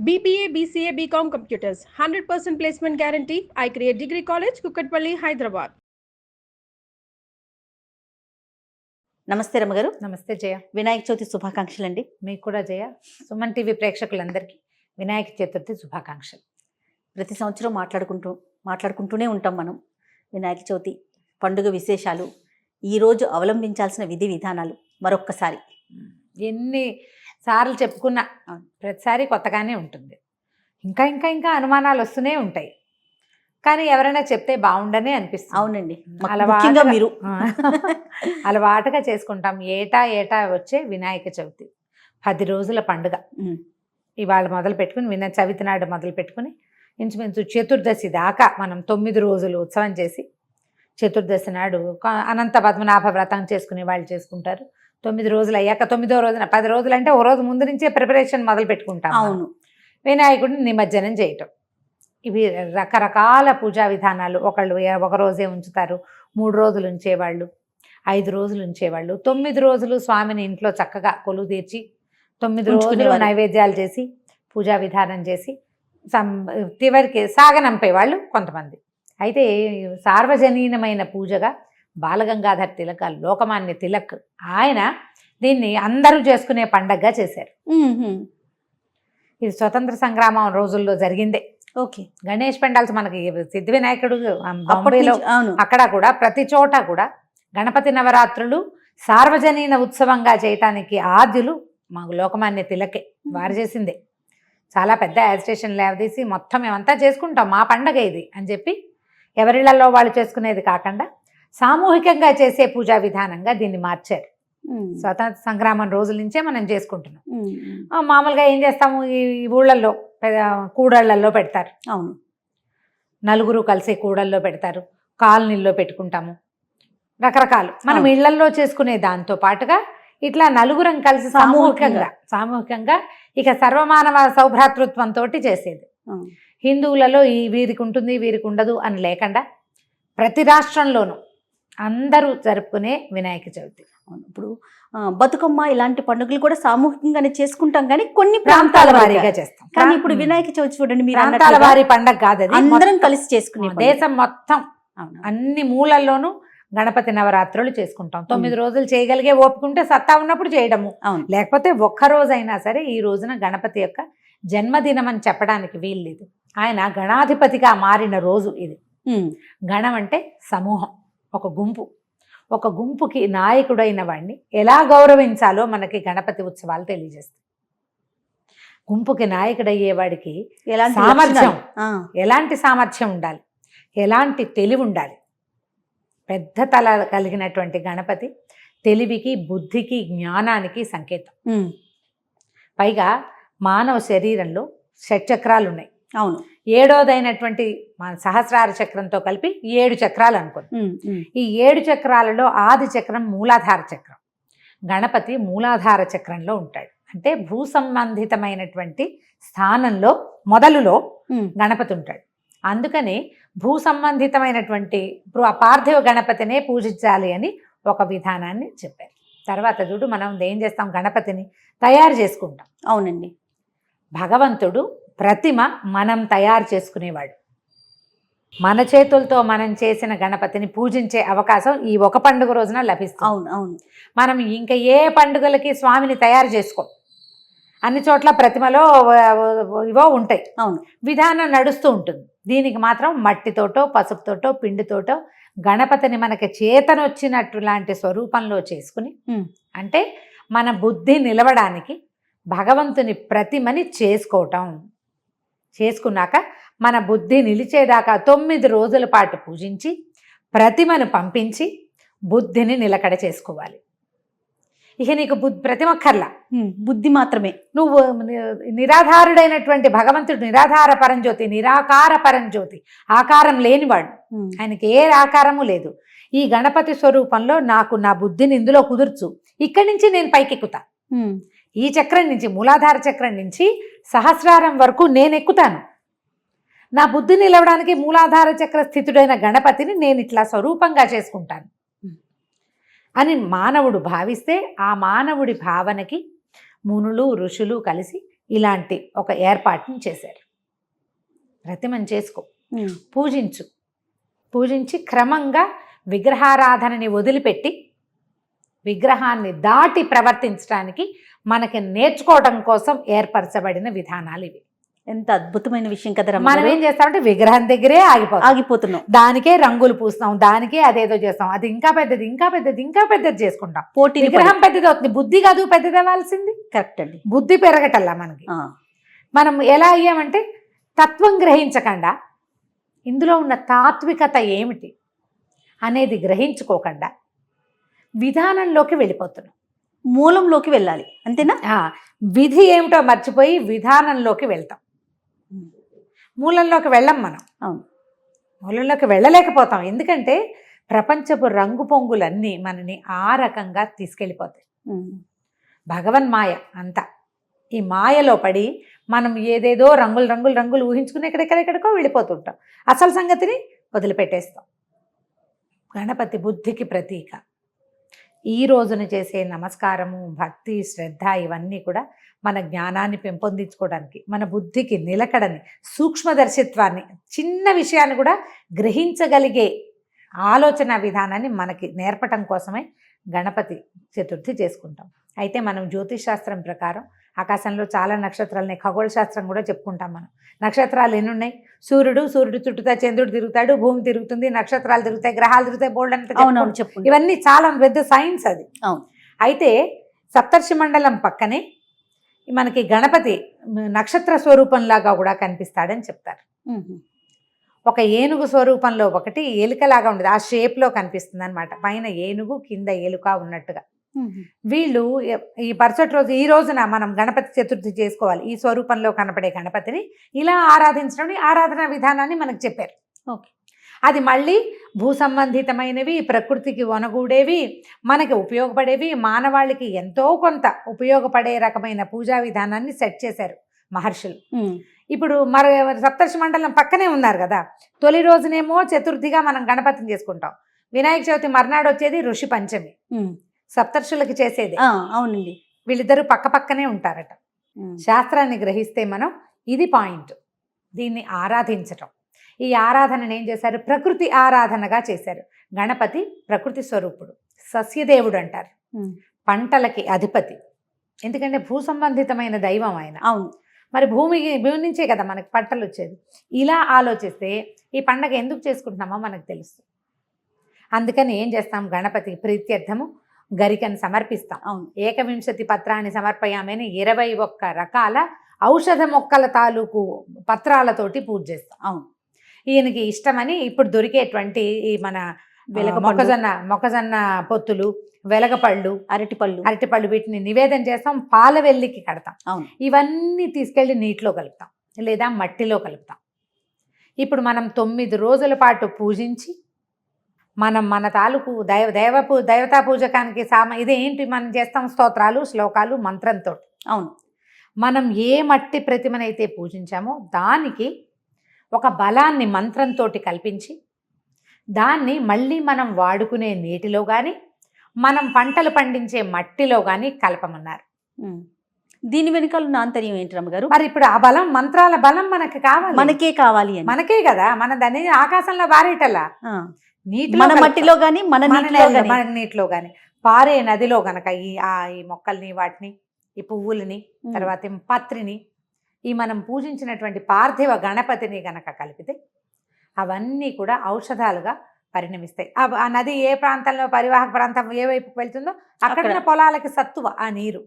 BBA, BCA, BCom Computers, 100% placement guarantee. I create Degree College, Kukatpalli, Hyderabad. నమస్తే రమగారు. నమస్తే జయ. వినాయక చవితి శుభాకాంక్షలు అండి. మీకు కూడా జయ. సుమన్ టీవీ ప్రేక్షకులందరికీ వినాయక చతుర్థి శుభాకాంక్షలు. ప్రతి సంవత్సరం మాట్లాడుకుంటూనే ఉంటాం మనం వినాయక చవితి పండుగ విశేషాలు, ఈరోజు అవలంబించాల్సిన విధి విధానాలు మరొక్కసారి ఎన్ని సార్లు చెప్పుకున్నా ప్రతిసారి కొత్తగానే ఉంటుంది. ఇంకా ఇంకా ఇంకా అనుమానాలు వస్తూనే ఉంటాయి, కానీ ఎవరైనా చెప్తే బాగుండనే అనిపిస్తుంది. అవునండి, అలవాటుగా మీరు అలవాటుగా చేసుకుంటాం. ఏటా వచ్చే వినాయక చవితి 10 రోజుల పండుగ. ఇవాళ మొదలు పెట్టుకుని చవితి నాడు మొదలు పెట్టుకుని ఇంచుమించు చతుర్దశి దాకా మనం 9 రోజులు ఉత్సవం చేసి, చతుర్దశి నాడు అనంత పద్మనాభ వ్రతం చేసుకునే వాళ్ళు చేసుకుంటారు. 9 రోజులు అయ్యాక 9వ రోజున 10 రోజులు అంటే ఓ రోజు ముందు నుంచే ప్రిపరేషన్ మొదలు పెట్టుకుంటాం. అవును, వినాయకుడిని నిమజ్జనం చేయటం. ఇవి రకరకాల పూజా విధానాలు. ఒకళ్ళు ఒక రోజే ఉంచుతారు, 3 రోజులు ఉంచేవాళ్ళు, 5 రోజులు ఉంచేవాళ్ళు. 9 రోజులు స్వామిని ఇంట్లో చక్కగా కొలువు తీర్చి 9 రోజులు నైవేద్యాలు చేసి పూజా విధానం చేసి చివరికి సాగనంపేవాళ్ళు కొంతమంది. అయితే సార్వజనీనమైన పూజగా బాలగంగాధర్ తిలక్, లోకమాన్య తిలక్, ఆయన దీన్ని అందరూ చేసుకునే పండగగా చేశారు. ఇది స్వతంత్ర సంగ్రామం రోజుల్లో జరిగిందే. ఓకే, గణేష్ పెండాల్స్ మనకి సిద్ధి వినాయకుడు బాంబేలో అక్కడ కూడా ప్రతి చోట కూడా గణపతి నవరాత్రులు సార్వజనీన ఉత్సవంగా చేయటానికి ఆద్యులు మాకు లోకమాన్య తిలకే, వారు చేసిందే. చాలా పెద్ద యాజిటేషన్ లేవదీసి మొత్తం మేమంతా చేసుకుంటాం, మా పండగ ఇది అని చెప్పి ఎవరిళ్లలో వాళ్ళు చేసుకునేది కాకుండా సామూహికంగా చేసే పూజా విధానంగా దీన్ని మార్చారు. స్వతంత్ర సంగ్రామం రోజుల నుంచే మనం చేసుకుంటున్నాం. మామూలుగా ఏం చేస్తాము, ఈ ఊళ్ళల్లో కూడళ్లలో పెడతారు. అవును, నలుగురు కలిసి కూడల్లో పెడతారు, కాలనీల్లో పెట్టుకుంటాము, రకరకాలు. మనం ఇళ్లల్లో చేసుకునే దాంతో పాటుగా ఇట్లా నలుగురం కలిసి సామూహికంగా ఇక సర్వమానవ సౌభ్రాతృత్వంతో చేసేది. హిందువులలో ఈ వీరికి ఉంటుంది వీరికి ఉండదు అని లేకుండా ప్రతి రాష్ట్రంలోనూ అందరూ జరుపుకునే వినాయక చవితి. ఇప్పుడు బతుకమ్మ ఇలాంటి పండుగలు కూడా సామూహికంగానే చేసుకుంటాం, కానీ కొన్ని ప్రాంతాల వారీగా చేస్తాం. కానీ ఇప్పుడు వినాయక చవితి చూడండి, మీరు ప్రాంతాల వారి పండగ కాదు, అందరం కలిసి చేసుకునే దేశం మొత్తం అన్ని మూలల్లోనూ గణపతి నవరాత్రులు చేసుకుంటాం. 9 రోజులు చేయగలిగే ఓపుకుంటే సత్తా ఉన్నప్పుడు చేయడము, లేకపోతే ఒక్క రోజైనా సరే. ఈ రోజున గణపతి యొక్క జన్మదినం అని చెప్పడానికి వీల్లేదు. ఆయన గణాధిపతిగా మారిన రోజు ఇది. గణం అంటే సమూహం, ఒక గుంపు. ఒక గుంపుకి నాయకుడైన వాడిని ఎలా గౌరవించాలో మనకి గణపతి ఉత్సవాలు తెలియజేస్తాయి. గుంపుకి నాయకుడయ్యేవాడికి ఎలాంటి సామర్థ్యం ఉండాలి, ఎలాంటి తెలివి ఉండాలి. పెద్ద తల కలిగినటువంటి గణపతి తెలివికి, బుద్ధికి, జ్ఞానానికి సంకేతం. పైగా మానవ శరీరంలో షట్చక్రాలు ఉన్నాయి. అవును, 7వదైనటువంటి సహస్రార చక్రంతో కలిపి 7 చక్రాలు అనుకోండి. ఈ 7 చక్రాలలో ఆది చక్రం మూలాధార చక్రం. గణపతి మూలాధార చక్రంలో ఉంటాడు. అంటే భూ సంబంధితమైనటువంటి స్థానంలో మొదలులో గణపతి ఉంటాడు. అందుకని భూ సంబంధితమైనటువంటి పార్థివ గణపతినే పూజించాలి అని ఒక విధానాన్ని చెప్పారు. తర్వాత చూడు, మనం ఏం చేస్తాం, గణపతిని తయారు చేసుకుంటాం. అవునండి, భగవంతుడు ప్రతిమ మనం తయారు చేసుకునేవాడు. మన చేతులతో మనం చేసిన గణపతిని పూజించే అవకాశం ఈ ఒక పండుగ రోజున లభిస్తుంది. అవును అవును, మనం ఇంకా ఏ పండుగలకి స్వామిని తయారు చేసుకోం. అన్ని చోట్ల ప్రతిమలో ఇవో ఉంటాయి. అవును, విధానం నడుస్తూ ఉంటుంది. దీనికి మాత్రం మట్టితోటో, పసుపుతోటో, పిండితోటో గణపతిని మనకి చేతనొచ్చినట్టు లాంటి స్వరూపంలో చేసుకుని, అంటే మన బుద్ధి నిలవడానికి భగవంతుని ప్రతిమని చేసుకున్నాక మన బుద్ధి నిలిచేదాకా 9 రోజుల పాటు పూజించి ప్రతిమను పంపించి బుద్ధిని నిలకడ చేసుకోవాలి. ఇక నీకు ప్రతిమక్కర్లా, బుద్ధి మాత్రమే. నువ్వు నిరాధారుడైనటువంటి భగవంతుడు నిరాధార పరంజ్యోతి, నిరాకార పరంజ్యోతి, ఆకారం లేనివాడు. ఆయనకి ఏ ఆకారము లేదు. ఈ గణపతి స్వరూపంలో నాకు నా బుద్ధిని ఇందులో కుదుర్చు, ఇక్కడి నుంచి నేను పైకెక్కుతా. ఈ చక్రం నుంచి, మూలాధార చక్రం నుంచి సహస్రారం వరకు నేను ఎక్కుతాను. నా బుద్ధి నిలవడానికి మూలాధార చక్ర స్థితుడైన గణపతిని నేను ఇట్లా స్వరూపంగా చేసుకుంటాను అని మానవుడు భావిస్తే, ఆ మానవుడి భావనకి మునులు ఋషులు కలిసి ఇలాంటి ఒక ఏర్పాటుని చేశారు. ప్రతిమను చేసుకో, పూజించు, పూజించి క్రమంగా విగ్రహారాధనని వదిలిపెట్టి విగ్రహాన్ని దాటి ప్రవర్తించడానికి మనకి నేర్చుకోవడం కోసం ఏర్పరచబడిన విధానాలు ఇవి. ఎంత అద్భుతమైన విషయం కదా. మనం ఏం చేస్తామంటే విగ్రహం దగ్గరే ఆగిపోతున్నాం, దానికే రంగులు పూస్తాం, దానికే అదేదో చేస్తాం, అది ఇంకా పెద్దది ఇంకా పెద్దది ఇంకా పెద్దది చేసుకుంటాం. పోటీ విగ్రహం పెద్దది అవుతుంది, బుద్ధి కాదు పెద్దది అవ్వాల్సింది. కరెక్ట్ అండి. బుద్ధి పెరగటల్లా మనకి. మనం ఎలా అయ్యామంటే తత్వం గ్రహించకుండా, ఇందులో ఉన్న తాత్వికత ఏమిటి అనేది గ్రహించుకోకుండా విధానంలోకి వెళ్ళిపోతున్నాం. మూలంలోకి వెళ్ళాలి, అంతేనా? విధి ఏమిటో మర్చిపోయి విధానంలోకి వెళ్తాం. మూలంలోకి వెళ్ళం మనం. అవును, మూలంలోకి వెళ్ళలేకపోతాం. ఎందుకంటే ప్రపంచపు రంగు పొంగులన్నీ మనని ఆ రకంగా తీసుకెళ్ళిపోతాయి. భగవన్మాయ అంతా. ఈ మాయలో పడి మనం ఏదేదో రంగులు రంగులు రంగులు ఊహించుకుని ఎక్కడెక్కడెక్కడికో వెళ్ళిపోతుంటాం. అసలు సంగతిని వదిలిపెట్టేస్తాం. గణపతి బుద్ధికి ప్రతీక. ఈ రోజున చేసే నమస్కారము, భక్తి, శ్రద్ధ ఇవన్నీ కూడా మన జ్ఞానాన్ని పెంపొందించుకోవడానికి, మన బుద్ధికి నిలకడని, సూక్ష్మదర్శిత్వాన్ని, చిన్న విషయాన్ని కూడా గ్రహించగలిగే ఆలోచన విధానాన్ని మనకి నేర్పటం కోసమే గణపతి చతుర్థి చేసుకుంటాం. అయితే మనం జ్యోతిష్ శాస్త్రం ప్రకారం ఆకాశంలో చాలా నక్షత్రాలని, ఖగోళ శాస్త్రం కూడా చెప్పుకుంటాం. మనం నక్షత్రాలు ఎన్ని ఉన్నాయి? సూర్యుడు చుట్టూతా చంద్రుడు తిరుగుతాడు, భూమి తిరుగుతుంది, నక్షత్రాలు తిరుగుతాయి, గ్రహాలు తిరుగుతాయి, బోల్డ్ అంటే చెప్పు. ఇవన్నీ చాలా పెద్ద సైన్స్ అది. అయితే సప్తర్షి మండలం పక్కనే మనకి గణపతి నక్షత్ర స్వరూపంలాగా కూడా కనిపిస్తాడని చెప్తారు. ఒక ఏనుగు స్వరూపంలో ఒకటి ఎలుకలాగా ఉండదు, ఆ షేప్లో కనిపిస్తుంది అనమాట. పైన ఏనుగు, కింద ఎలుక ఉన్నట్టుగా. వీళ్ళు ఈ మరుసటి రోజు, ఈ రోజున మనం గణపతి చతుర్థి చేసుకోవాలి. ఈ స్వరూపంలో కనపడే గణపతిని ఇలా ఆరాధించడం, ఆరాధన విధానాన్ని మనకు చెప్పారు. ఓకే, అది మళ్ళీ భూ సంబంధితమైనవి, ప్రకృతికి వనగూడేవి, మనకి ఉపయోగపడేవి, మానవాళికి ఎంతో కొంత ఉపయోగపడే రకమైన పూజా విధానాన్ని సెట్ చేశారు మహర్షులు. ఇప్పుడు మరి సప్తర్షి మండలం పక్కనే ఉన్నారు కదా. తొలి రోజునేమో చతుర్థిగా మనం గణపతిని చేసుకుంటాం. వినాయక చవితి మర్నాడు వచ్చేది ఋషి పంచమి, సప్తర్షులకి చేసేది. అవునండి, వీళ్ళిద్దరూ పక్క పక్కనే ఉంటారట. శాస్త్రాన్ని గ్రహిస్తే మనం ఇది పాయింట్, దీన్ని ఆరాధించటం. ఈ ఆరాధనను ఏం చేశారు? ప్రకృతి ఆరాధనగా చేశారు. గణపతి ప్రకృతి స్వరూపుడు, సస్యదేవుడు అంటారు, పంటలకి అధిపతి. ఎందుకంటే భూ సంబంధితమైన దైవం ఆయన. అవును, మరి భూమి నుంచే కదా మనకి పంటలు వచ్చేది. ఇలా ఆలోచిస్తే ఈ పండగ ఎందుకు చేసుకుంటున్నామో మనకు తెలుస్తుంది. అందుకని ఏం చేస్తాం? గణపతి ప్రీత్యర్థము గరికను సమర్పిస్తాం. అవును, ఏకవింశతి పత్రాన్ని సమర్పయామని 21 రకాల ఔషధ మొక్కల తాలూకు పత్రాలతోటి పూజ చేస్తాం. అవును, ఈయనకి ఇష్టమని ఇప్పుడు దొరికేటువంటి ఈ మన మొక్కజొన్న పొత్తులు, వెలగపళ్ళు, అరటిపళ్ళు వీటిని నివేదన చేస్తాం. పాలవెల్లికి కడతాం. అవును, ఇవన్నీ తీసుకెళ్ళి నీటిలో కలుపుతాం లేదా మట్టిలో కలుపుతాం. ఇప్పుడు మనం 9 రోజుల పాటు పూజించి మన తాలూకు దేవతా పూజకానికి ఇదేంటి మనం చేస్తాం? స్తోత్రాలు, శ్లోకాలు, మంత్రంతో. అవును, మనం ఏ మట్టి ప్రతిమనైతే పూజించామో దానికి ఒక బలాన్ని మంత్రంతో కల్పించి దాన్ని మళ్ళీ మనం వాడుకునే నీటిలో కానీ, మనం పంటలు పండించే మట్టిలో కానీ కలపమన్నారు. దీని వెనుకాల ఆంతర్యం ఏంటి రమ్మగారు? మరి ఇప్పుడు ఆ బలం, మంత్రాల బలం మనకి కావాలి. మనకే కదా, మన దాన్ని ఆకాశంలో బారేటలా, మన మట్టిలో కానీ మన నీటిలో కానీ, పారే నదిలో గనక ఈ మొక్కల్ని, వాటిని, ఈ పువ్వులని, తర్వాత పత్రిని, ఈ మనం పూజించినటువంటి పార్థివ గణపతిని గనక కలిపితే అవన్నీ కూడా ఔషధాలుగా పరిణమిస్తాయి. ఆ నది ఏ ప్రాంతంలో, పరివాహక ప్రాంతం ఏ వైపుకి వెళ్తుందో అక్కడ పొలాలకి సత్తువ ఆ నీరు.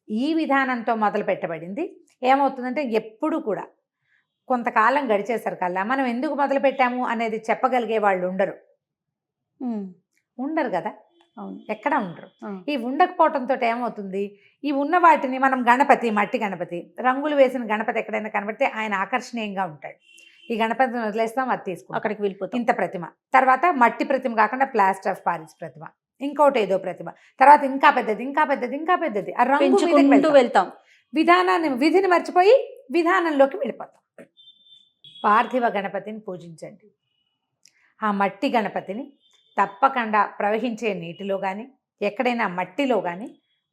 ఈ విధానంతో మొదలు పెట్టబడింది. ఏమవుతుందంటే ఎప్పుడు కూడా కొంతకాలం గడిచేసరికల్లా మనం ఎందుకు మొదలు పెట్టాము అనేది చెప్పగలిగే వాళ్ళు ఉండరు కదా. ఎక్కడ ఉండరు. ఈ ఉండకపోవటంతో ఏమవుతుంది? ఈ ఉన్న వాటిని మనం గణపతి, మట్టి గణపతి, రంగులు వేసిన గణపతి ఎక్కడైనా కనబడితే ఆయన ఆకర్షణీయంగా ఉంటాడు. ఈ గణపతిని వదిలేస్తాం, అది తీసుకుంటాం, అక్కడికి వెళ్ళిపోతాం. ఇంత ప్రతిమ, తర్వాత మట్టి ప్రతిమ కాకుండా ప్లాస్టర్ ఆఫ్ పారిస్ ప్రతిమ, ఇంకోటి ఏదో ప్రతిమ, తర్వాత ఇంకా పెద్దది ఇంకా పెద్దది ఇంకా పెద్దది, ఆ రంగు వెళ్తాం. విధిని మర్చిపోయి విధానంలోకి వెళ్ళిపోతాం. పార్థివ గణపతిని పూజించండి. ఆ మట్టి గణపతిని తప్పకుండా ప్రవహించే నీటిలో కానీ, ఎక్కడైనా మట్టిలో కానీ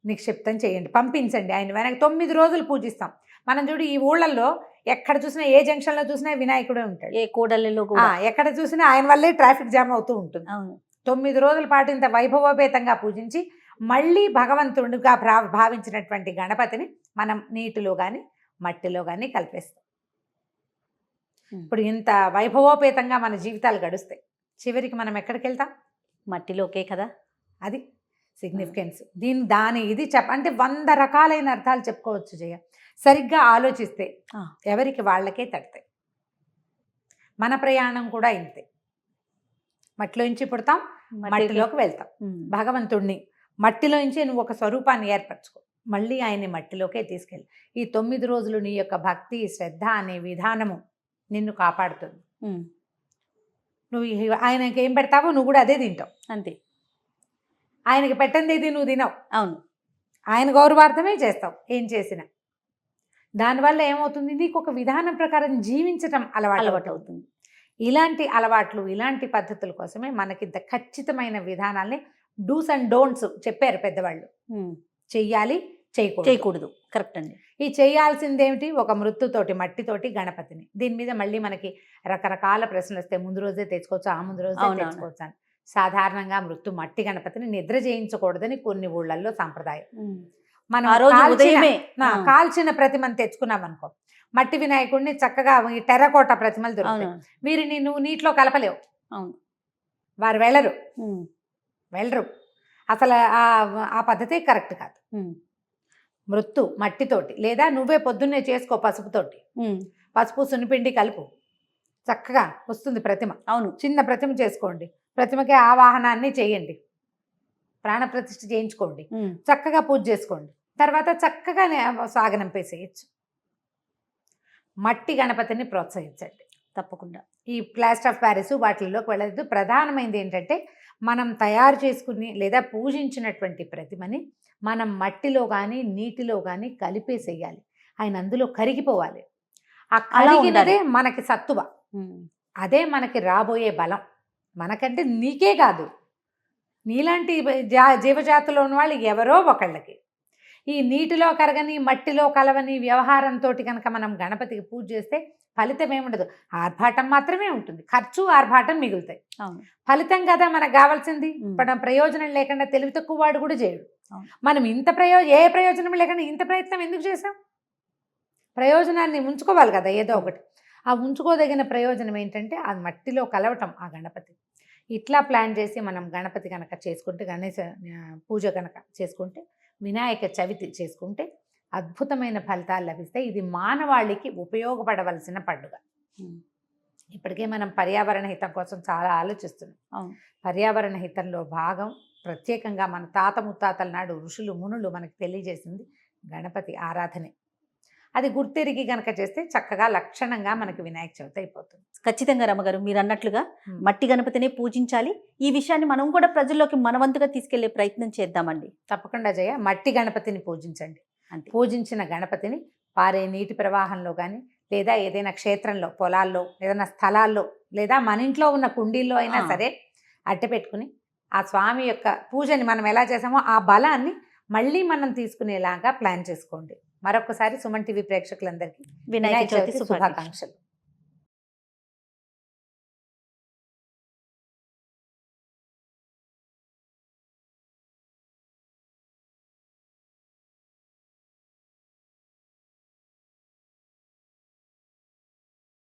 నిక్షిప్తం చేయండి, పంపించండి. ఆయన వెనక 9 రోజులు పూజిస్తాం. మనం చూడు ఈ ఊళ్ళల్లో ఎక్కడ చూసినా, ఏ జంక్షన్లో చూసినా వినాయకుడే ఉంటాడు. ఏ కూడలిలో కూడా. ఎక్కడ చూసినా ఆయన వల్లే ట్రాఫిక్ జామ్ అవుతూ ఉంటుంది. అవును. 9 రోజుల పాటు ఇంత వైభవోపేతంగా పూజించి మళ్ళీ భగవంతుడిగా భావించినటువంటి గణపతిని మనం నీటిలో కానీ మట్టిలో కానీ కలిపేస్తాం. ఇప్పుడు ఇంత వైభవోపేతంగా మన జీవితాలు గడుస్తాయి. చివరికి మనం ఎక్కడికి వెళ్తాం? మట్టిలోకే కదా. అది సిగ్నిఫికెన్స్. దాని ఇది అంటే 100 రకాలైన అర్థాలు చెప్పుకోవచ్చు జయ. సరిగ్గా ఆలోచిస్తే ఎవరికి వాళ్ళకే తడతాయి. మన ప్రయాణం కూడా ఇంతే. మట్టిలోంచి పుడతాం, మట్టిలోకి వెళ్తాం. భగవంతుడిని మట్టిలోంచి నువ్వు ఒక స్వరూపాన్ని ఏర్పరచుకో, మళ్ళీ ఆయన్ని మట్టిలోకే తీసుకెళ్ళి ఈ 9 రోజులు నీ యొక్క భక్తి శ్రద్ధ అనే విధానము నిన్ను కాపాడుతుంది. నువ్వు ఆయనకి ఏం పెడతావో నువ్వు కూడా అదే తింటావు. అంతే. ఆయనకి పెట్టంది ఏది నువ్వు తినవు. అవును. ఆయన గౌరవార్థమే చేస్తావు ఏం చేసినా. దానివల్ల ఏమవుతుంది? నీకు ఒక విధానం ప్రకారం జీవించటం అలవాటు అవుతుంది. ఇలాంటి అలవాట్లు, ఇలాంటి పద్ధతుల కోసమే మనకింత ఖచ్చితమైన విధానాల్ని డూస్ అండ్ డోంట్స్ చెప్పారు పెద్దవాళ్ళు. చెయ్యాలి, చేయకూడదు. కరెక్ట్ అండి. ఈ చేయాల్సిందేమిటి? ఒక మృత్తుతోటి, మట్టితోటి గణపతిని. దీని మీద మళ్ళీ మనకి రకరకాల ప్రశ్నలు వస్తాయి. ముందు రోజే తెచ్చుకోవచ్చు, ఆ ముందు రోజే తెచ్చుకోవచ్చు అని. సాధారణంగా మట్టి గణపతిని నిద్ర చేయించకూడదని కొన్ని ఊళ్ళల్లో సాంప్రదాయం. మనం కాల్చిన ప్రతిమను తెచ్చుకున్నాం అనుకో, మట్టి వినాయకుడిని చక్కగా ఈ టెర్రకోట ప్రతిమలు దొరుకుతాయి. వీరిని నువ్వు నీటిలో కలపలేవు. వారు వెళ్ళరు. అసలు ఆ పద్ధతే కరెక్ట్ కాదు. మట్టితోటి లేదా నువ్వే పొద్దున్నే చేసుకో పసుపుతోటి. పసుపు సున్నిపిండి కలుపు, చక్కగా వస్తుంది ప్రతిమ. అవును, చిన్న ప్రతిమ చేసుకోండి. ప్రతిమకి ఆవాహనాన్ని చేయండి, ప్రాణప్రతిష్ఠ చేయించుకోండి, చక్కగా పూజ చేసుకోండి. తర్వాత చక్కగా సాగనంపేసేయచ్చు. మట్టి గణపతిని ప్రోత్సహించండి తప్పకుండా. ఈ ప్లాస్టర్ ఆఫ్ ప్యారిస్ వాటిల్లోకి వెళ్ళదు. ప్రధానమైనది ఏంటంటే మనం తయారు చేసుకుని లేదా పూజించినటువంటి ప్రతిమని మనం మట్టిలో కానీ నీటిలో కానీ కలిపేసేయాలి. ఆయన అందులో కరిగిపోవాలి. ఆ కరిగినదే మనకి సత్తువ, అదే మనకి రాబోయే బలం. మనకంటే నీకే కాదు, నీలాంటి జీవజాతిలో ఉన్న వాళ్ళు ఎవరో ఒకళ్ళకి ఈ నీటిలో కరగని మట్టిలో కలవని వ్యవహారంతో కనుక మనం గణపతికి పూజ చేస్తే ఫలితం ఏముండదు. ఆర్భాటం మాత్రమే ఉంటుంది, ఖర్చు ఆర్భాటం మిగులుతాయి. ఫలితం కదా మనకు కావాల్సింది. మనం ప్రయోజనం లేకుండా తెలివి తక్కువ వాడు కూడా చేయడు. మనం ఇంత ఏ ప్రయోజనం లేకుండా ఇంత ప్రయత్నం ఎందుకు చేసాం? ప్రయోజనాన్ని ఉంచుకోవాలి కదా ఏదో ఒకటి. ఆ ఉంచుకోదగిన ప్రయోజనం ఏంటంటే అది మట్టిలో కలవటం ఆ గణపతి. ఇట్లా ప్లాన్ చేసి మనం గణపతి కనుక చేసుకుంటే, గణేశ పూజ కనుక చేసుకుంటే, వినాయక చవితి చేసుకుంటే అద్భుతమైన ఫలితాలు లభిస్తాయి. ఇది మానవాళికి ఉపయోగపడవలసిన పండుగ. ఇప్పటికే మనం పర్యావరణ హితం కోసం చాలా ఆలోచిస్తున్నాం. పర్యావరణ హితంలో భాగం ప్రత్యేకంగా మన తాత ముత్తాతల నాడు ఋషులు మునులు మనకు తెలియజేసింది గణపతి ఆరాధనే. అది గుర్తెరిగి గనక చేస్తే చక్కగా లక్షణంగా మనకి వినాయక చవితి అయిపోతుంది. ఖచ్చితంగా రమ్మగారు మీరు అన్నట్లుగా మట్టి గణపతినే పూజించాలి. ఈ విషయాన్ని మనం కూడా ప్రజల్లోకి మనవంతుగా తీసుకెళ్లే ప్రయత్నం చేద్దామండి. తప్పకుండా జయ. మట్టి గణపతిని పూజించండి. పూజించిన గణపతిని పారే నీటి ప్రవాహంలో కానీ లేదా ఏదైనా క్షేత్రంలో, పొలాల్లో, ఏదైనా స్థలాల్లో లేదా మన ఇంట్లో ఉన్న కుండీల్లో అయినా సరే అట్టె పెట్టుకుని ఆ స్వామి యొక్క పూజని మనం ఎలా చేసామో ఆ బలాన్ని మళ్ళీ మనం తీసుకునేలాగా ప్లాన్ చేసుకోండి. మరొకసారి సుమన్ టీవీ ప్రేక్షకులందరికీ వినాయక చవితి శుభాకాంక్షలు.